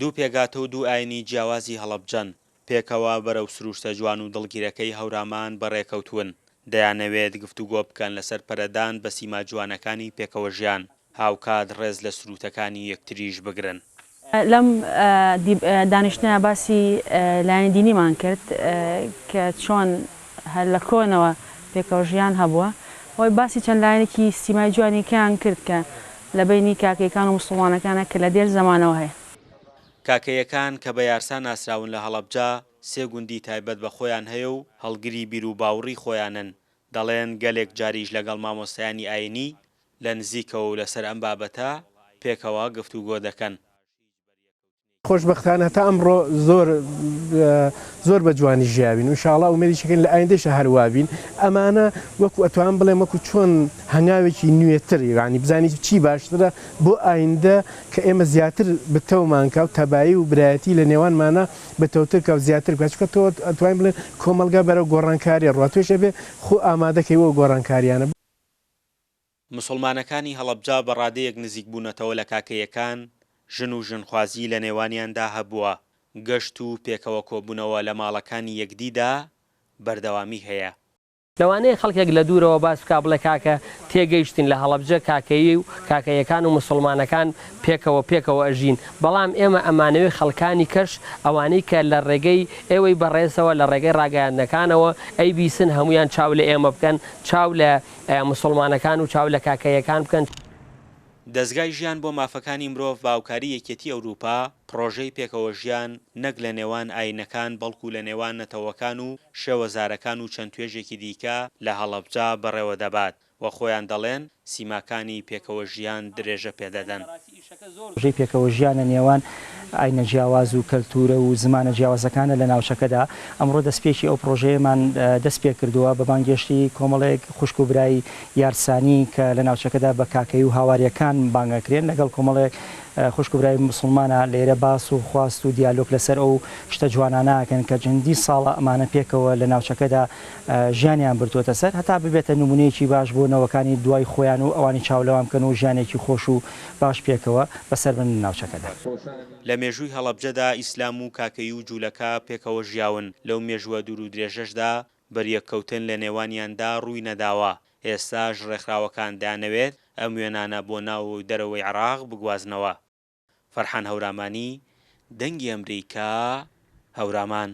دوو پێگاتە و دوو ئاینی جیاوازی هەڵەبجەن پێکەوە بەرەو سروشتە جوان و دڵگیرەکەی هەورامان بەڕێکەوتون دەیانەوێت گفتوگۆ بکەن لەسەر پەرەدان بە سیما جوانەکانی پێکەوە ژیان هاوکات ڕێز لە سروتەکانی یەکتریش بگرن. لەم دانیشتنە باسی لایەنی دینیمان کرد کە چۆن هەر لە کۆنەوە پێکەوە ژیان هەبووە ئەوەی باسی چەند لایەنێکی سیمای جوانیەکان کرد کە لە بینی کاکەیەکان و موسڵمانەکانە کە لە دێر زەمانەوە هەیە. کاکەیەکان کە بە یارسا ناسراون لە هەڵەبجە سێ گوندی تایبەت بە خۆیان هەیە و هەڵگری بیر و باوڕی خۆیانن دەڵێن گەلێک جاریش لەگەڵ مامۆستایانی ئاینی لە نزیکەوە و لەسەر ئەم بابەتە پێکەوە گفتوگۆ دەکەن. خۆشبەختانە تا ئەمڕۆ زۆر بە جوانی ژیاوین و ئینشاڵڵا ئومێدیشەکەین لە ئایندەشە هەروابین ئەمانە وەکو ئەتوان بڵێم وەکو چۆن هەنگاوێکی نوێتر یعنی بزانی چی باشترە بۆ ئایندە کە ئێمە زیاتر بتەومانکە و تەبایی و برایەتی لە نێوانمانە بەتەوتر کە و زیاتر بکات تۆ ئەتوانین بڵێن کۆمەلگا بەرەو گۆڕانکاریە ڕاتۆشە بێ خۆ ئامادەکەیەوە گۆڕانکاریانە. مسلمانەکانی هەڵەبجە بە ڕادەیەک نزیک بوونەتەوە لە کاکەیەکان ژن و ژنخوازی لە نێوانیاندا هەبووە گەشت و پێکەوە کۆبوونەوە لە ماڵەکانی یەکدیدا بەردەوامی هەیە. لەوانەیە خەڵکێک لە دوورەوە باس بکا بڵێ کاکە تێگەیشتین لە هەڵەبجە کاکەیی و کاکەیەکان و مسلمانەکان پێکەوە ئەژین بەڵام ئێمە ئەمانەوەی خەڵکانی کەش ئەوانەی کە لە ڕێگەی ئێوەی بەڕێزەوە لە ڕێگەی ڕاگەیاندەکانەوە ئەی بیسن هەمویان چاو لە ئێمە بکەن چاو لە مسلمانەکان و چاو لە کاکەیەکان بکەن. دەستگای ژیان بۆ مافەکانی مرۆڤ باوکاری یەکێتی ئەوروپا پرۆژەی پێکەوە ژیان نەک لە نێوان ئاینەکان بەڵکو لە نێوان نەتەوەکان و شێوەزارەکان و چەند توێژێکی دیکە لە هەڵەبجە بەڕێوە دەبات و خۆیان دەڵێن سیماکانی پێکەوە ژیان درێژە پێدەدەن. پرۆژەی پێکەوە ژیانە نێوان ئاینە جیاواز و کەلتورە و زمانە جیاوازەکانە لە ناوچەکەدا ئەمڕۆ دەستپێکی ئەو پرۆژەیەمان دەست پێ کردووە بە بانگێشتی کۆمەڵێک خوشک و برایی یارسانی کە لە ناوچەکەدا بە کاکەی و هاواریەکان بانگەکرێن لەگەڵ کۆمەڵێک خوشک و برای مسلمانە لێرە باس و خواست و دیالۆگ لەسەر ئەو شتە جوانانەکەن کە چەندی ساڵە ئەمانە پێکەوە لە ناوچەکەدا ژیانیان بردووەتە سەر هەتا ببێتە نمونەیەکی باش بۆ نەوەکانی دوای خۆیان و ئەوانی چاولەوان بکەن و ژیانێکی خۆش و باش پێکەوە بەسەر بن ناوچەکەدا. لە مێژووی هەڵەبجەدا ئیسلام و کاکەی و جوولەکە پێکەوە ژیاون لەو مێژووە دوور و درێژەشدا بەریەککەوتن لە نێوانیاندا ڕووی نەداوە ئێستاش ڕێکخراوەکان دانەوێت ئەم وێنانە بۆ ناو و دەرەوەی عێراق بگوازنەوە. فەرحان هەورامانی دەنگی ئەمریکا هەورامان.